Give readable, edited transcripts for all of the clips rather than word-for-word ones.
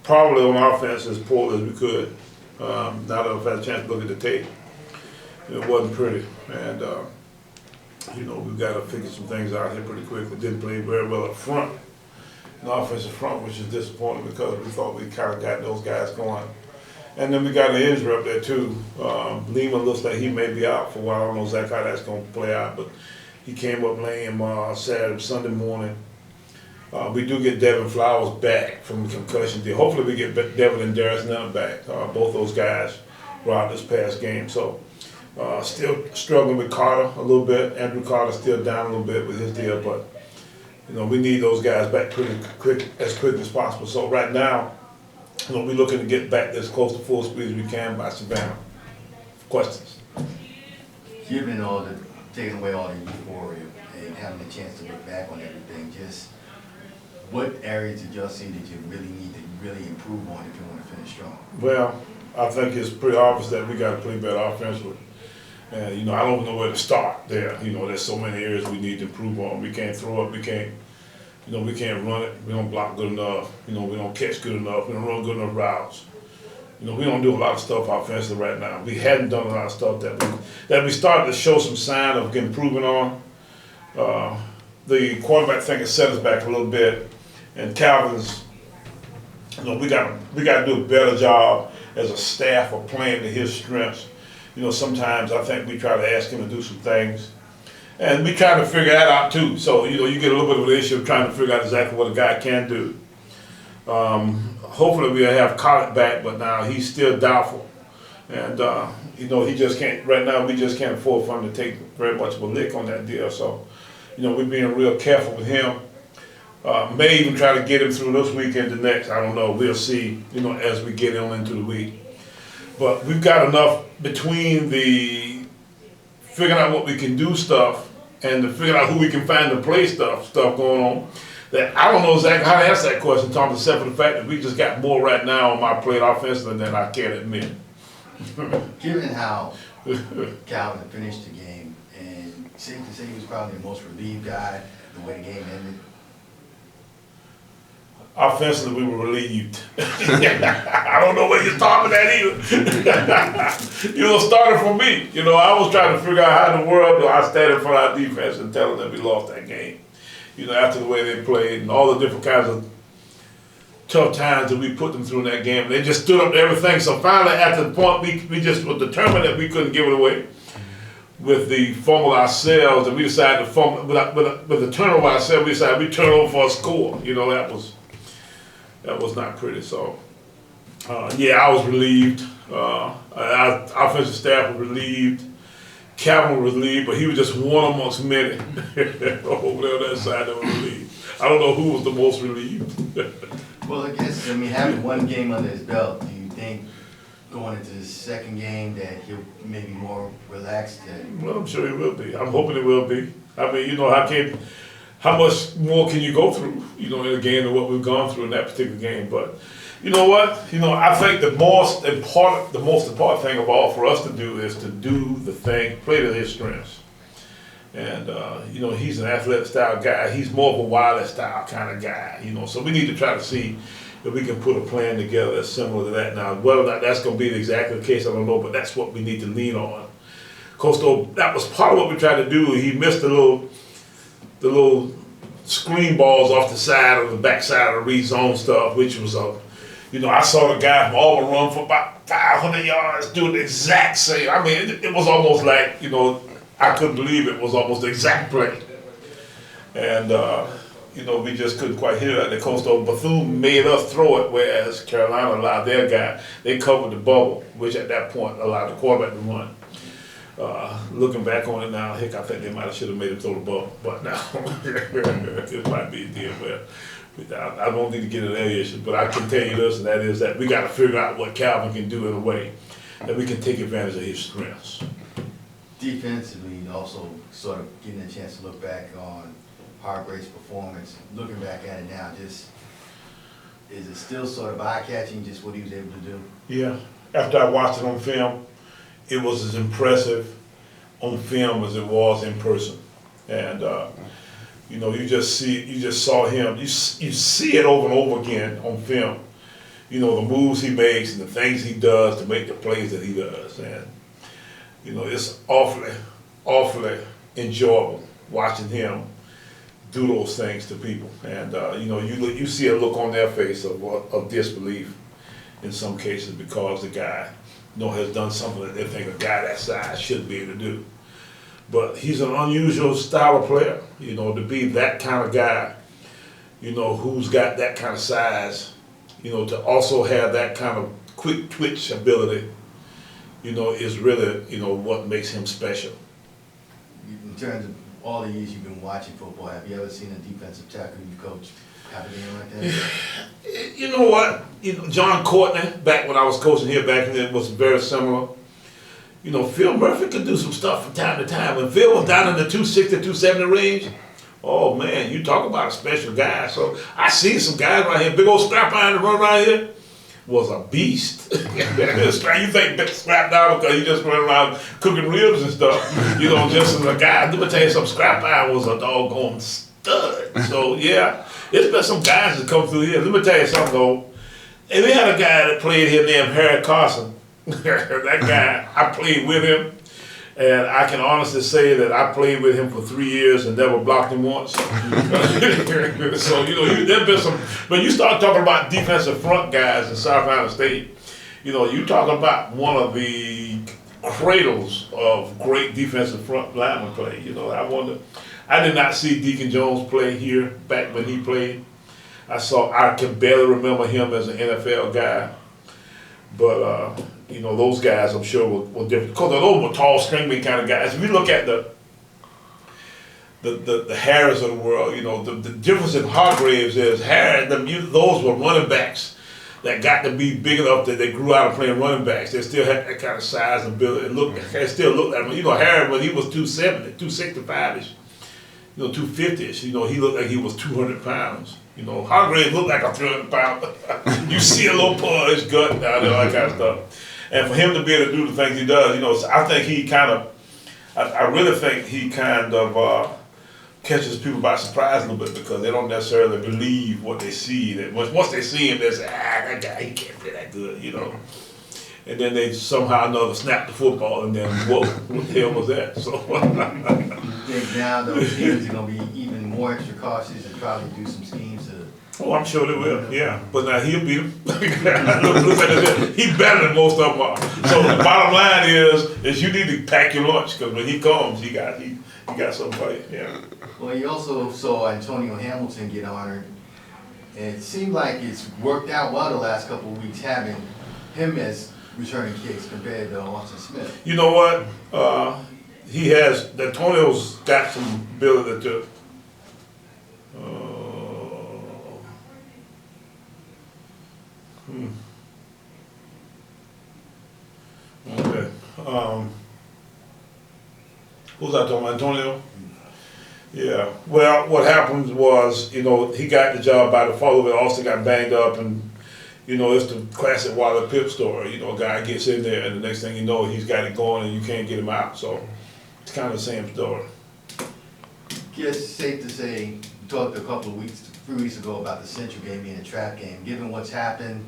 probably on offense as poor as we could. Now that I've had a chance to look at the tape, it wasn't pretty. And, we've got to figure some things out here pretty quickly. Didn't play very well up front, in the offensive front, which is disappointing because we thought we kind of got those guys going. And then we got an injury up there too. Lima looks like he may be out for a while. I don't know exactly how that's going to play out, but he came up lame Sunday morning. We do get Devin Flowers back from the concussion deal. Hopefully we get Devin and Darius Nunn back. Both those guys were out this past game. So still struggling with Carter a little bit. Andrew Carter still down a little bit with his deal, but we need those guys back pretty quick as possible. So right now, we're looking to get back as close to full speed as we can by Savannah. Questions? Given taking away all the euphoria and having a chance to look back on everything, just what areas did y'all see that you really need to really improve on if you want to finish strong? Well, I think it's pretty obvious that we got to play better offensively. And, I don't know where to start there. There's so many areas we need to improve on. We can't throw up, we can't run it. We don't block good enough. We don't catch good enough. We don't run good enough routes. We don't do a lot of stuff offensively right now. We hadn't done a lot of stuff that we started to show some sign of improving on. The quarterback thing has set us back a little bit. And Calvin's, we got to do a better job as a staff of playing to his strengths. Sometimes I think we try to ask him to do some things, and we try to figure that out too. So you get a little bit of an issue of trying to figure out exactly what a guy can do. Hopefully we'll have Collett back, but now he's still doubtful, and he just can't. Right now we just can't afford for him to take very much of a lick on that deal. So we're being real careful with him. May even try to get him through this weekend to next. I don't know. We'll see, as we get on into the week. But we've got enough between the figuring out what we can do stuff and the figuring out who we can find to play stuff going on, that I don't know exactly how to answer that question, Tom, except for the fact that we just got more right now on my plate offensively than I can admit. Given how Calvin finished the game, and safe to say he was probably the most relieved guy the way the game ended. Offensively, we were relieved. I don't know where you start with that either. Started from me. I was trying to figure out how in the world I stand in front of our defense and tell them that we lost that game. After the way they played and all the different kinds of tough times that we put them through in that game. They just stood up to everything. So finally, at the point, we just were determined that we couldn't give it away. With the fumble ourselves, and we decided to fumble. With the turnover ourselves, we decided we turn over for a score. That was not pretty. So, I was relieved. Our offensive staff was relieved. Calvin was relieved, but he was just one amongst many over there on that side that was relieved. I don't know who was the most relieved. Well, having one game under his belt, do you think going into the second game that he'll maybe more relaxed? Well, I'm sure he will be. I'm hoping he will be. How much more can you go through, in a game than what we've gone through in that particular game? But you know what? I think the most important thing of all for us to do is to do the thing, play to his strengths. And he's an athletic style guy. He's more of a Wiley style kind of guy, So we need to try to see if we can put a plan together that's similar to that. Now, whether or not that's going to be exactly the case, I don't know, but that's what we need to lean on. Coastal, that was part of what we tried to do. He missed the little screen balls off the side of the backside of the read zone stuff, which was I saw the guy from Auburn run for about 500 yards, doing the exact same. It was almost like, I couldn't believe it was almost the exact play. And, we just couldn't quite hit it at the coastal. Bethune made us throw it, whereas Carolina allowed their guy. They covered the bubble, which at that point allowed the quarterback to run. Looking back on it now, I think they should have made it throw the ball. But now, it might be a deal where I don't need to get into that issue. But I can tell you this, and that is that we got to figure out what Calvin can do in a way that we can take advantage of his strengths. Defensively, also sort of getting a chance to look back on Hargrave's performance. Looking back at it now, is it still sort of eye-catching, just what he was able to do? Yeah. After I watched it on film, it was as impressive on film as it was in person. And, you just saw him, you see it over and over again on film. you know, the moves he makes and the things he does to make the plays that he does. And, you know, it's awfully enjoyable watching him do those things to people. And, you know, you see a look on their face of disbelief in some cases because the guy, you know, has done something that they think a guy that size shouldn't be able to do. But he's an unusual style of player, you know, to be that kind of guy, you know, who's got that kind of size, you know, to also have that kind of quick twitch ability, you know, is really, you know, what makes him special. In terms of all the years you've been watching football, have you ever seen a defensive tackle you coach have a game like that? You know what? You know, John Courtney, back when I was coaching here back then, was very similar. You know, Phil Murphy could do some stuff from time to time. When Phil was down in the 260, 270 range, oh man, you talk about a special guy. So I see some guys right here, big old Scrap Iron to run around here, was a beast. You think Scrap down because he just run around cooking ribs and stuff, you know, just as a guy. Let me tell you something, Scrap Iron was a doggone stud. So yeah, there's been some guys that come through here. Let me tell you something though. And we had a guy that played here named Harry Carson. That guy, I played with him, and I can honestly say that I played with him for 3 years and never blocked him once. So, you know, there's been some, when you start talking about defensive front guys in Savannah State, you know, you talking about one of the cradles of great defensive front lineman play. You know, I did not see Deacon Jones play here back when he played. I can barely remember him as an NFL guy. But, you know, those guys, I'm sure, were different. Because those were tall, stringy kind of guys. If you look at the Harris of the world, you know, the difference in Hargraves is those were running backs that got to be big enough that they grew out of playing running backs. They still had that kind of size and ability. They still looked like, you know, Harris, when he was 270, 265-ish, you know, 250-ish, you know, he looked like he was 200 pounds. You know, Hargraves looked like a 300-pound. You see a little pull of his gut down there, all that kind of stuff. And for him to be able to do the things he does, you know, so I think I really think he kind of catches people by surprise a little bit because they don't necessarily believe what they see. That once they see him, they say, that guy, he can't play that good, you know. And then they somehow or another snap the football and then, whoa, what the hell was that? So. You think now those teams are going to be even more extra cautious and probably do some schemes to... Oh, I'm sure they will, yeah. But now he'll beat them. He's better than most of them are. So the bottom line is you need to pack your lunch because when he comes, he got something for you, yeah. Well, you also saw Antonio Hamilton get honored. And it seemed like it's worked out well the last couple of weeks having him as returning kicks compared to Austin Smith. You know what? Antonio's got some ability to, okay. Who's I talking about? Antonio? Yeah. Well, what happened was, you know, he got the job by default, but Austin got banged up and, you know, it's the classic Wally Pipp story. You know, a guy gets in there and the next thing you know, he's got it going and you can't get him out. So it's kind of the same story. Guess safe to say, you talked a couple of 3 weeks ago about the Central game being a trap game. Given what's happened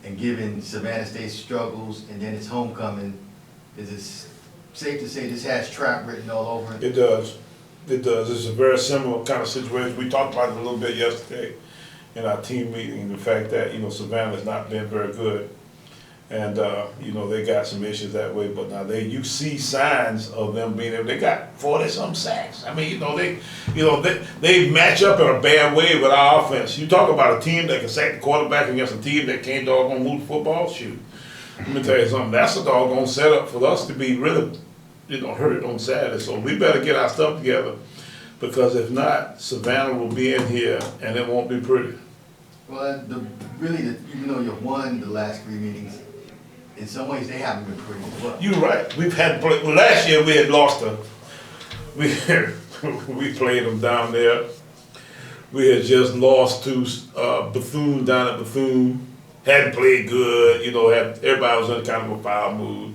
and given Savannah State's struggles and then its homecoming, is it safe to say this has trap written all over it? It does. It does. It's a very similar kind of situation. We talked about it a little bit yesterday in our team meeting, the fact that, you know, Savannah's not been very good. And, you know, they got some issues that way, but now you see signs of them being able, they got 40-some sacks. I mean, they match up in a bad way with our offense. You talk about a team that can sack the quarterback against a team that can't doggone move the football, shoot. Let me tell you something, that's a doggone setup for us to be really, you know, hurt on Saturday. So we better get our stuff together because if not, Savannah will be in here and it won't be pretty. Well, even though you've won the last 3 meetings, in some ways they haven't been pretty as well. You're right. Last year we had lost them. We played them down there. We had just lost to Bethune down at Bethune. Hadn't played good. You know, everybody was in kind of a foul mood,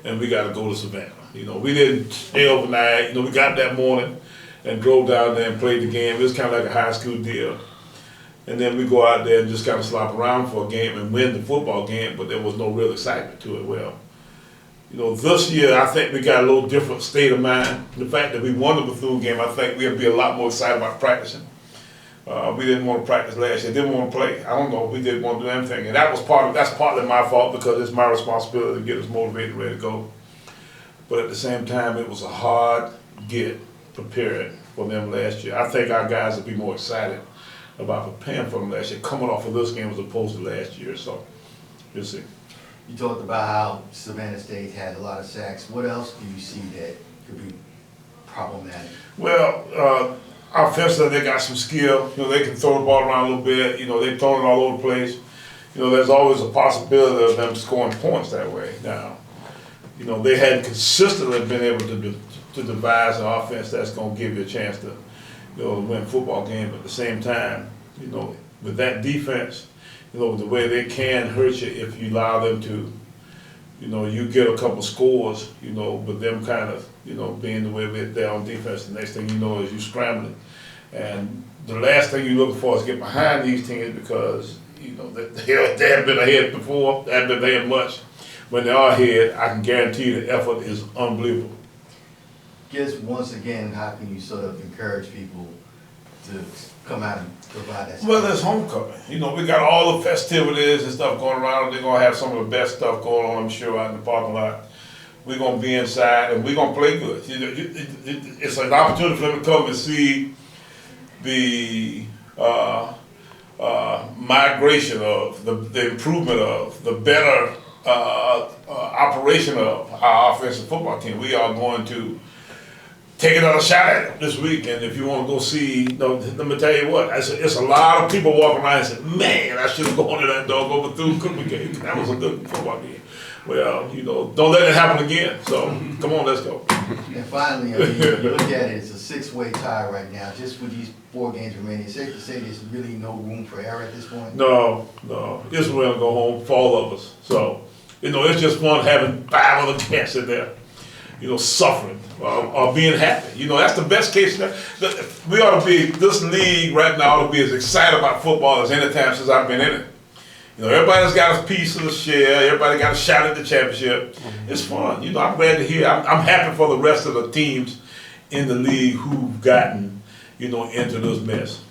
and we got to go to Savannah. You know, we didn't stay overnight. You know, we got up that morning and drove down there and played the game. It was kind of like a high school deal. and then we go out there and just kind of slop around for a game and win the football game, but there was no real excitement to it. Well, you know, this year I think we got a little different state of mind. The fact that we won the Bethune game, I think we'll be a lot more excited about practicing. We didn't want to practice last year, didn't want to play. I don't know, we didn't want to do anything. And that's partly my fault because it's my responsibility to get us motivated and ready to go. But at the same time, it was a hard get prepared for them last year. I think our guys will be more excited about preparing for them last year, coming off of this game as opposed to last year. So, you'll see. You talked about how Savannah State had a lot of sacks. What else do you see that could be problematic? Well, offensively, they got some skill. You know, they can throw the ball around a little bit. You know, they're throwing it all over the place. You know, there's always a possibility of them scoring points that way. Now, you know, they hadn't consistently been able to devise an offense that's going to give you a chance to, you know, win football game. But at the same time, you know, with that defense, you know, the way they can hurt you if you allow them to, you know, you get a couple scores, you know, but them kind of, you know, being the way they're on defense, the next thing you know is you scrambling. And the last thing you're looking for is get behind these teams because, you know, they haven't been ahead before, they haven't been ahead much. When they are ahead, I can guarantee the effort is unbelievable. Guess once again, how can you sort of encourage people to come out and provide that? Well, there's homecoming. You know, we got all the festivities and stuff going around. They're gonna have some of the best stuff going on, I'm sure, out in the parking lot. We're gonna be inside and we're gonna play good. You know, it's an opportunity for them to come and see the migration of the improvement of the better operation of our offensive football team. We are going to take another shot at it this week, and if you want to go see, you know, let me tell you what, it's a lot of people walking around and saying, man, I should have gone to that doggone Bethune-Cookman game. That was a good football game. Well, you know, don't let it happen again. So, come on, let's go. And finally, I mean, you look at it, it's a six-way tie right now. Just with these 4 games remaining, it's safe to say there's really no room for error at this point? No. Israel will go home for all of us. So, you know, it's just fun having 5 other cats in there, you know, suffering or being happy. You know, that's the best case. We ought to be, this league right now ought to be as excited about football as any time since I've been in it. You know, everybody's got a piece of the share. Everybody got a shot at the championship. It's fun. You know, I'm glad to hear. I'm happy for the rest of the teams in the league who've gotten, you know, into this mess.